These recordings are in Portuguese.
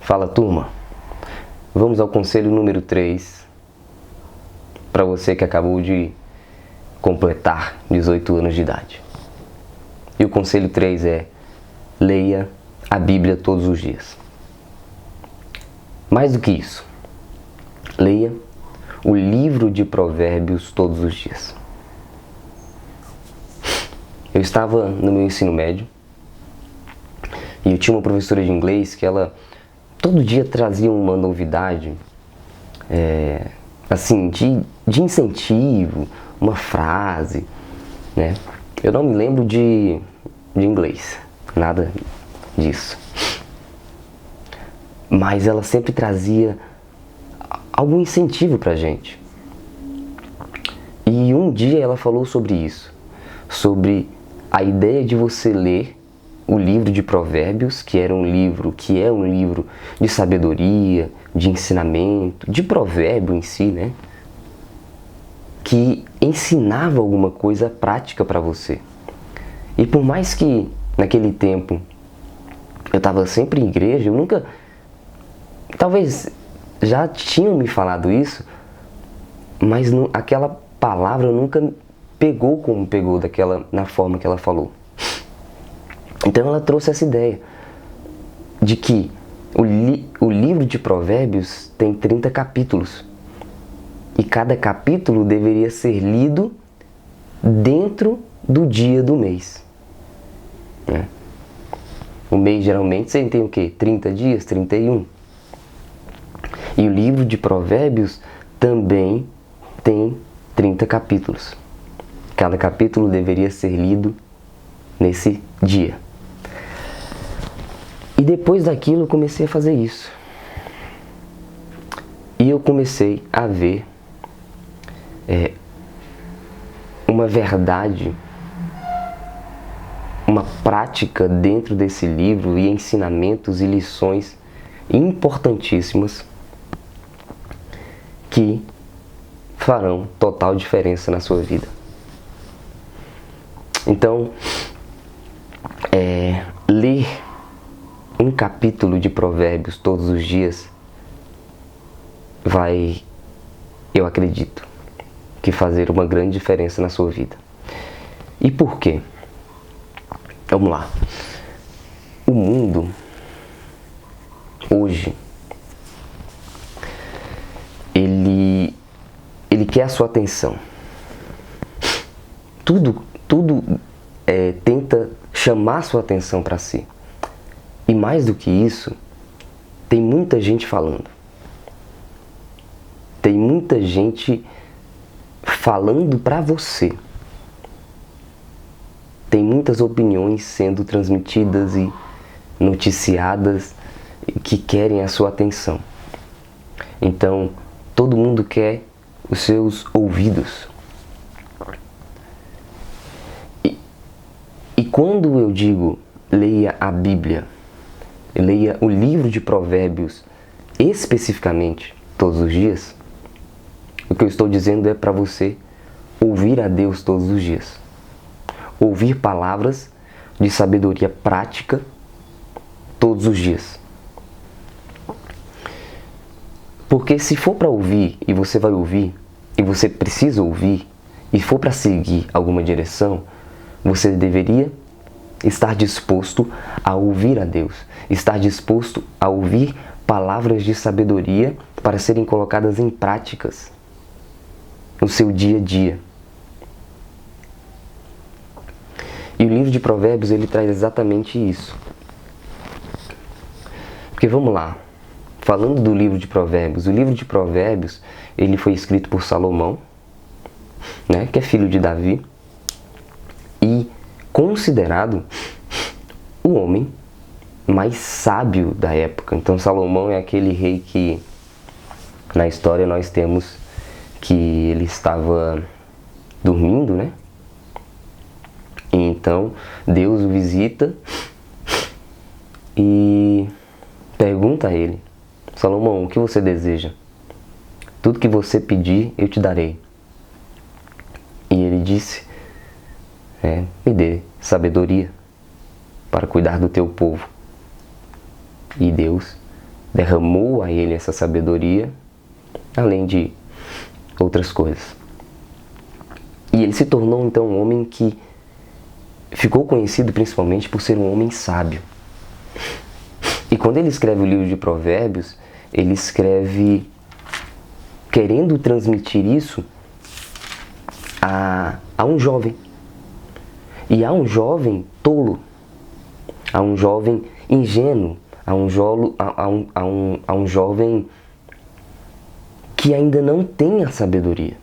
Fala, turma. Vamos ao conselho número 3. Para você que acabou de completar 18 anos de idade. E o conselho 3 é: leia a Bíblia todos os dias. Mais do que isso, leia o livro de Provérbios todos os dias. Eu estava no meu ensino médio e eu tinha uma professora de inglês que ela todo dia trazia uma novidade, assim, de incentivo, uma frase, né? Eu não me lembro de inglês, nada disso. Mas ela sempre trazia algum incentivo pra gente. E um dia ela falou sobre isso, sobre a ideia de você ler o livro de Provérbios, que é um livro de sabedoria, de ensinamento, de provérbio em si, né? Que ensinava alguma coisa prática para você. E por mais que naquele tempo eu estava sempre em igreja, eu nunca... Talvez já tinham me falado isso, mas aquela palavra nunca pegou como pegou na forma que ela falou. Então ela trouxe essa ideia de que o livro de Provérbios tem 30 capítulos. E cada capítulo deveria ser lido dentro do dia do mês. Né? O mês geralmente você tem o quê? 30 dias, 31. E o livro de Provérbios também tem 30 capítulos. Cada capítulo deveria ser lido nesse dia. E depois daquilo eu comecei a fazer isso. E eu comecei a ver uma verdade, uma prática dentro desse livro e ensinamentos e lições importantíssimas que farão total diferença na sua vida. Então, ler um capítulo de Provérbios todos os dias vai, eu acredito, que fazer uma grande diferença na sua vida. E por quê? Vamos lá. O mundo hoje ele quer a sua atenção. Tudo tenta chamar a sua atenção para si. E mais do que isso, tem muita gente falando. Tem muita gente falando para você. Tem muitas opiniões sendo transmitidas e noticiadas que querem a sua atenção. Então, todo mundo quer os seus ouvidos. E quando eu digo leia a Bíblia, leia o livro de Provérbios especificamente todos os dias, o que eu estou dizendo é para você ouvir a Deus todos os dias. Ouvir palavras de sabedoria prática todos os dias. Porque se for para ouvir, e você vai ouvir, e você precisa ouvir, e for para seguir alguma direção, você deveria estar disposto a ouvir a Deus, estar disposto a ouvir palavras de sabedoria para serem colocadas em práticas no seu dia a dia. E o livro de Provérbios, ele traz exatamente isso. Porque vamos lá, falando do livro de Provérbios, o livro de Provérbios, ele foi escrito por Salomão, né, que é filho de Davi, e considerado o homem mais sábio da época. Então Salomão é aquele rei que na história nós temos que ele estava dormindo, né? E então Deus o visita e pergunta a ele: Salomão, o que você deseja? Tudo que você pedir, eu te darei. E ele disse: me dê sabedoria para cuidar do teu povo. E Deus derramou a ele essa sabedoria, além de outras coisas. E ele se tornou então um homem que ficou conhecido principalmente por ser um homem sábio. E quando ele escreve o livro de Provérbios, ele escreve querendo transmitir isso a um jovem. E a um jovem tolo, a um jovem ingênuo, a um jovem que ainda não tem a sabedoria.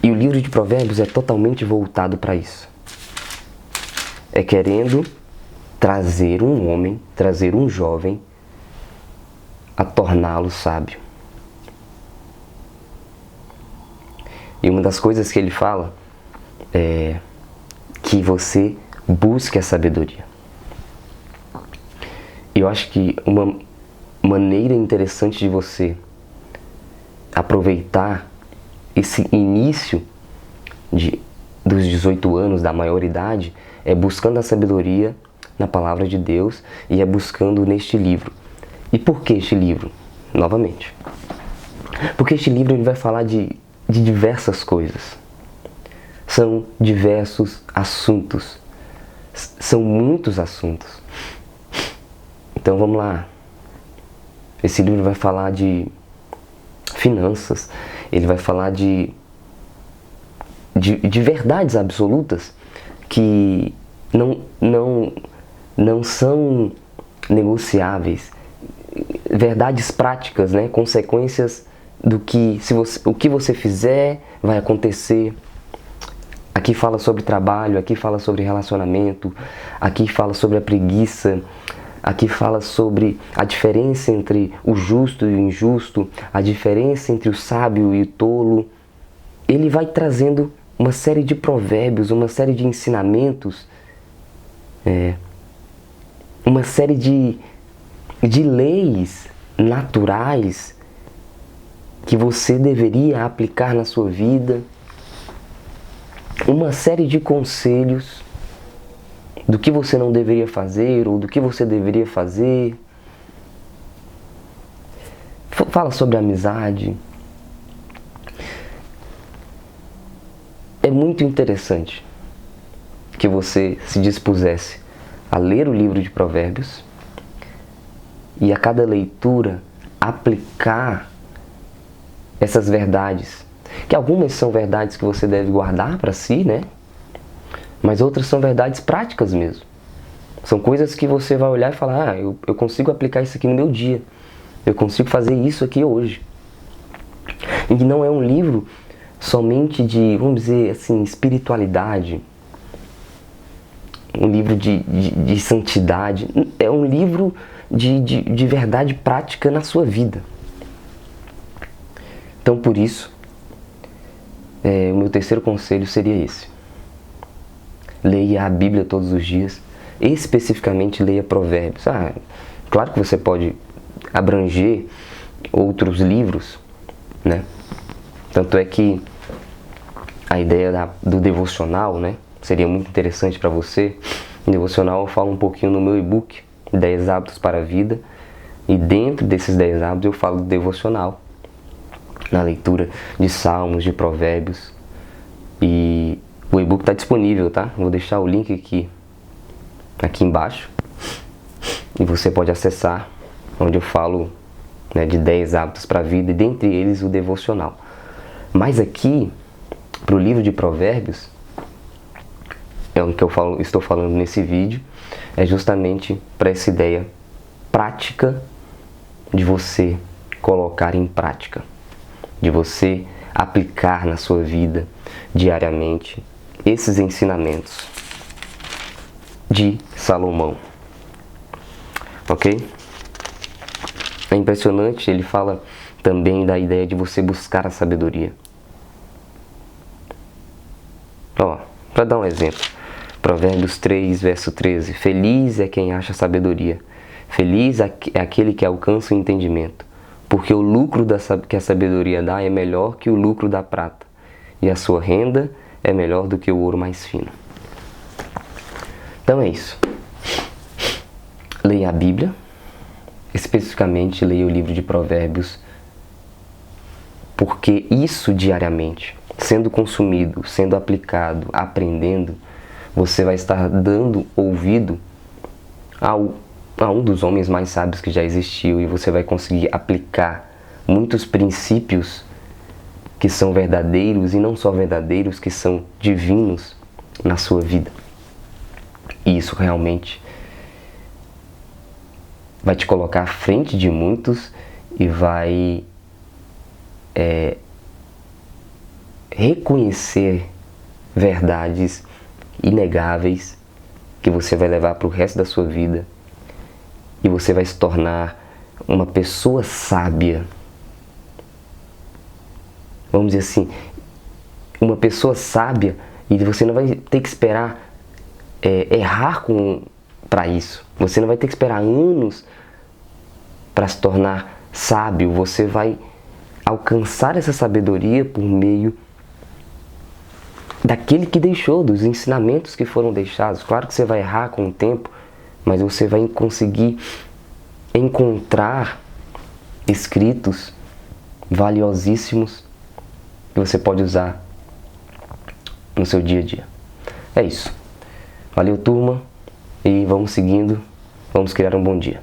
E o livro de Provérbios é totalmente voltado para isso. É querendo trazer um homem, trazer um jovem a torná-lo sábio. E uma das coisas que ele fala é que você busque a sabedoria. E eu acho que uma maneira interessante de você aproveitar esse início dos 18 anos, da maioridade, é buscando a sabedoria na palavra de Deus e é buscando neste livro. E por que este livro? Novamente. Porque este livro ele vai falar de diversas coisas. São diversos assuntos. São muitos assuntos. Então vamos lá. Esse livro vai falar de finanças. Ele vai falar de verdades absolutas que não são negociáveis. Verdades práticas, né? Consequências do que o que você fizer vai acontecer. Aqui fala sobre trabalho, aqui fala sobre relacionamento, aqui fala sobre a preguiça, aqui fala sobre a diferença entre o justo e o injusto, a diferença entre o sábio e o tolo. Ele vai trazendo uma série de provérbios, uma série de ensinamentos, uma série de leis naturais que você deveria aplicar na sua vida, uma série de conselhos do que você não deveria fazer ou do que você deveria fazer. Fala sobre amizade. É muito interessante que você se dispusesse a ler o livro de Provérbios e a cada leitura aplicar essas verdades, que algumas são verdades que você deve guardar para si, né? Mas outras são verdades práticas mesmo. São coisas que você vai olhar e falar, eu consigo aplicar isso aqui no meu dia. Eu consigo fazer isso aqui hoje. E não é um livro somente de, vamos dizer assim, espiritualidade. Um livro de santidade. É um livro de verdade prática na sua vida. Então, por isso, o meu terceiro conselho seria esse. Leia a Bíblia todos os dias. Especificamente, leia Provérbios. Claro que você pode abranger outros livros, né? Tanto é que a ideia do devocional, né, seria muito interessante para você. No devocional eu falo um pouquinho no meu e-book, 10 hábitos para a vida. E dentro desses 10 hábitos eu falo do devocional. Na leitura de Salmos, de Provérbios. E o e-book está disponível, tá? Vou deixar o link aqui embaixo. E você pode acessar, onde eu falo, né, de 10 hábitos para a vida, e dentre eles o devocional. Mas aqui, para o livro de Provérbios, é o que estou falando nesse vídeo, é justamente para essa ideia prática de você colocar em prática, de você aplicar na sua vida diariamente esses ensinamentos de Salomão. Ok? É impressionante, ele fala também da ideia de você buscar a sabedoria. Para dar um exemplo, Provérbios 3, verso 13: Feliz é quem acha sabedoria, feliz é aquele que alcança o entendimento, porque o lucro que a sabedoria dá é melhor que o lucro da prata, e a sua renda é melhor do que o ouro mais fino. Então é isso. Leia a Bíblia, especificamente leia o livro de Provérbios, porque isso diariamente, sendo consumido, sendo aplicado, aprendendo, você vai estar dando ouvido a um dos homens mais sábios que já existiu, e você vai conseguir aplicar muitos princípios que são verdadeiros, e não só verdadeiros, que são divinos na sua vida. E isso realmente vai te colocar à frente de muitos e vai reconhecer verdades inegáveis que você vai levar para o resto da sua vida, e você vai se tornar uma pessoa sábia. Vamos dizer assim, uma pessoa sábia, e você não vai ter que esperar errar para isso. Você não vai ter que esperar anos para se tornar sábio. Você vai alcançar essa sabedoria por meio daquele que deixou, dos ensinamentos que foram deixados. Claro que você vai errar com o tempo, mas você vai conseguir encontrar escritos valiosíssimos que você pode usar no seu dia a dia. É isso. Valeu, turma, e vamos seguindo, vamos criar um bom dia.